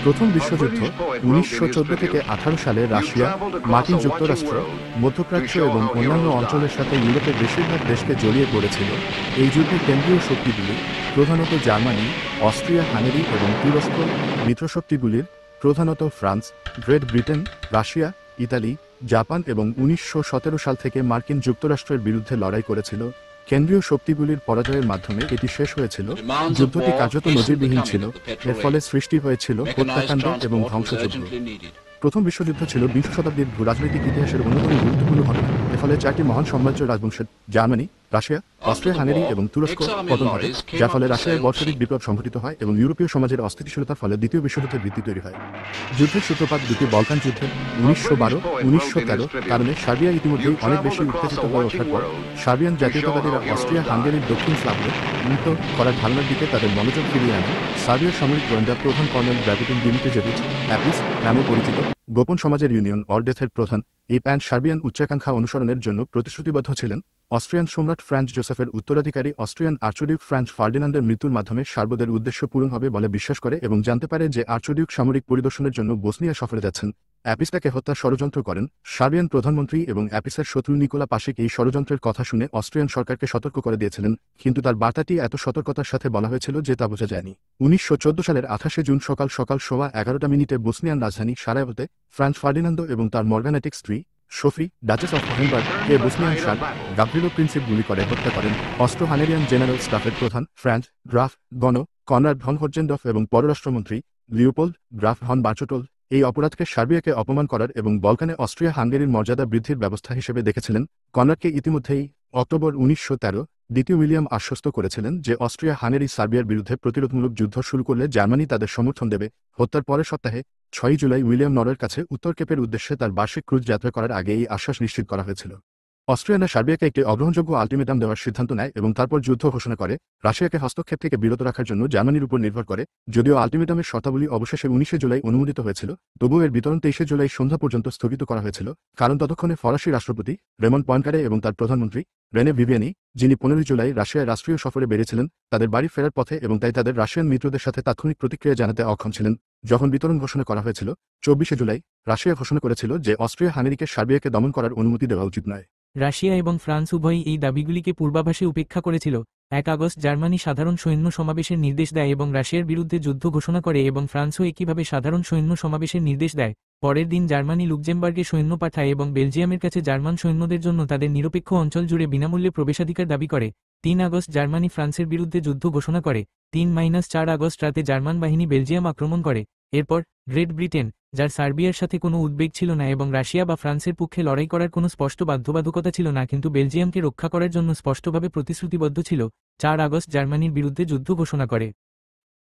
প্রথম বিশ্বযুদ্ধ 1914 থেকে 18 সালে রাশিয়া, মার্কিন যুক্তরাষ্ট্র, মধ্যপ্রাচ্য এবং অন্যান্য অঞ্চলের সাথে ইউরোপের বেশিরভাগ দেশকে জড়িয়ে পড়েছিল। এই যুদ্ধে কেন্দ্রীয় শক্তিগুলি প্রধানত জার্মানি, অস্ট্রিয়া হাঙ্গেরি এবং তুরস্ক, মিত্রশক্তিগুলির প্রধানত France, great Britain, Russia, Italy, Japan এবং 1917 সাল থেকে মার্কিন যুক্তরাষ্ট্রের বিরুদ্ধে লড়াই করেছিল। কেন্দ্রীয় শক্তিগুলির পরাজয়ের মাধ্যমে এটি শেষ হয়েছিল। যুদ্ধটি কার্যত নজিরবিহীন ছিল, এর ফলে সৃষ্টি হয়েছিল হত্যাকাণ্ড এবং ধ্বংসযজ্ঞ। প্রথম বিশ্বযুদ্ধ ছিল বিংশ শতাব্দীর ভূরাজনৈতিক ইতিহাসের অন্যতম গুরুত্বপূর্ণ ঘটনা। এর ফলে চারটি মহান সাম্রাজ্য রাজবংশের জার্মানি, রাশিয়া, অস্ট্রিয়া হাঙ্গেরি এবং তুরস্ক পতন ঘটে, যার ফলে রাশিয়ায় বলশেভিক বিপ্লব সংঘটিত হয় এবং ইউরোপীয় সমাজের অস্থিতিশীলতার ফলে দ্বিতীয় বিশ্বযুদ্ধের ভিত্তি তৈরি হয়। যুদ্ধের সূত্রপাত দ্বিতীয় বলকান যুদ্ধে 1912-1913 কারণে সার্বিয়া ইতিমধ্যেই অনেক বেশি উত্তেজিত হয়ে ওঠার পর সার্বিয়ান জাতীয়তাবাদীরা অস্ট্রিয়া হাঙ্গেরির দক্ষিণ স্লাভকে মুক্ত করার ধারণার দিকে তাদের মনোযোগ ফিরিয়ে আনে। সার্বিয়ার সামরিক গোয়েন্দা প্রধান কর্নেল ড্রাগুটিন দিমিত্রিজেভিচ অ্যাপিস নামে পরিচিত গোপন সমাজের ইউনিয়ন অর্ডেথের প্রধান এই প্যান্ট সার্বিয়ান উচ্চাকাঙ্ক্ষা অনুসরণের জন্য প্রতিশ্রুতিবদ্ধ ছিলেন। অস্ট্রিয়ান সম্রাট ফ্রান্স জোসেফের উত্তরাধিকারী অস্ট্রিয়ান আর্চডিউক ফ্রান্স ফার্ডিনান্ডের মৃত্যুর মাধ্যমে সার্বদের উদ্দেশ্য পূরণ হবে বলে বিশ্বাস করে এবং জানতে পারে যে আর্চডিউক সামরিক পরিদর্শনের জন্য বসনিয়া সফরে যাচ্ছেন। অ্যাপিস তাকে হত্যার ষড়যন্ত্র করেন। সার্বিয়ান প্রধানমন্ত্রী এবং অ্যাপিসের শত্রু নিকোলা পাশিক এই ষড়যন্ত্রের কথা শুনে অস্ট্রিয়ান সরকারকে সতর্ক করে দিয়েছিলেন, কিন্তু তার বার্তাটি এত সতর্কতার সাথে বলা হয়েছিল যে তা বোঝা যায়নি। 1914 সালের 28 জুন সকাল 11:11 বসনিয়ান রাজধানী সারায়েভোতে ফ্রান্স ফার্ডিনান্দ এবং তার মর্গানেটিক স্ত্রী সোফি, ডাচেস অফ হোহেনবার্গ কে বসনিয়ান শার্ল গাভ্রিলো প্রিন্সিপ গুলি করে হত্যা করেন। অস্ট্রো হাঙ্গেরিয়ান জেনারেল স্টাফের প্রধান ফ্রান্স গ্রাফ গনো কনরাড ভন হোটজেনডর্ফ এবং পররাষ্ট্রমন্ত্রী লিওপোল্ড গ্রাফ ভন বার্চোটল এই অপরাধকে সার্বিয়াকে অপমান করার এবং বলকানে অস্ট্রিয়া হাঙ্গেরির মর্যাদা বৃদ্ধির ব্যবস্থা হিসেবে দেখেছিলেন। কনরাডকে ইতিমধ্যেই অক্টোবর 1913 দ্বিতীয় উইলিয়াম আশ্বস্ত করেছিলেন যে অস্ট্রিয়া হাঙ্গেরি সার্বিয়ার বিরুদ্ধে প্রতিরোধমূলক যুদ্ধ শুরু করলে জার্মানি তাদের সমর্থন দেবে। হত্যার পরের সপ্তাহে 6 জুলাই উইলিয়াম নরওয়ের কাছে উত্তর কেপের উদ্দেশ্যে তার বার্ষিক ক্রুজ যাত্রা করার আগে এই আশ্বাস নিশ্চিত করা হয়েছিল। অস্ট্রিয়ানরা সার্বিয়াকে একটি অগ্রহণযোগ্য আলটিমেটাম দেওয়ার সিদ্ধান্ত নেয় এবং তারপর যুদ্ধ ঘোষণা করে। রাশিয়াকে হস্তক্ষেপ থেকে বিরত রাখার জন্য জার্মানির উপর নির্ভর করে। যদিও আলটিমেটামের শর্তাবলী অবশেষে 19 জুলাই অনুমোদিত হয়েছিল, তবুও এর বিতরণ 23 জুলাই সন্ধ্যা পর্যন্ত স্থগিত করা হয়েছিল, কারণ ততক্ষণে ফরাসি রাষ্ট্রপতি রেমন পয়েনকারে এবং তার প্রধানমন্ত্রী রেনে ভিভিয়ানি, যিনি 15 জুলাই রাশিয়ায় রাষ্ট্রীয় সফরে বেরিয়েছিলেন, তাদের বাড়ি ফেরার পথে এবং তাই তাদের রাশিয়ান মিত্রদের সাথে তাৎক্ষণিক প্রতিক্রিয়া জানাতে অক্ষম ছিলেন। যখন বিতরণ ঘোষণা করা হয়েছিল 24 জুলাই, রাশিয়া ঘোষণা করেছিল যে অস্ট্রিয়া হাঙ্গেরিকে সার্বিয়াকে দমন করার অনুমতি দেওয়া উচিত নয়। রাশিয়া এবং ফ্রান্স উভয়ই এই দাবিগুলিকে পূর্বাভাসে উপেক্ষা করেছিল। 1 আগস্ট জার্মানি সাধারণ সৈন্য সমাবেশের নির্দেশ দেয় এবং রাশিয়ার বিরুদ্ধে যুদ্ধ ঘোষণা করে এবং ফ্রান্সও একইভাবে সাধারণ সৈন্য সমাবেশের নির্দেশ দেয়। পরের দিন জার্মানি লুক্সেমবার্গে সৈন্য পাঠায় এবং বেলজিয়ামের কাছে জার্মান সৈন্যদের জন্য তাদের নিরপেক্ষ অঞ্চল জুড়ে বিনামূল্যে প্রবেশাধিকার দাবি করে। 3 আগস্ট জার্মানি ফ্রান্সের বিরুদ্ধে যুদ্ধ ঘোষণা করে। 3-4 আগস্ট রাতে জার্মান বাহিনী বেলজিয়াম আক্রমণ করে। এরপর গ্রেট ব্রিটেন, যার সার্বিয়ার সাথে কোনো উদ্বেগ ছিল না এবং রাশিয়া বা ফ্রান্সের পক্ষে লড়াই করার কোনো স্পষ্ট বাধ্যবাধকতা ছিল না, কিন্তু বেলজিয়ামকে রক্ষা করার জন্য স্পষ্টভাবে প্রতিশ্রুতিবদ্ধ ছিল, 4 আগস্ট জার্মানির বিরুদ্ধে যুদ্ধ ঘোষণা করে।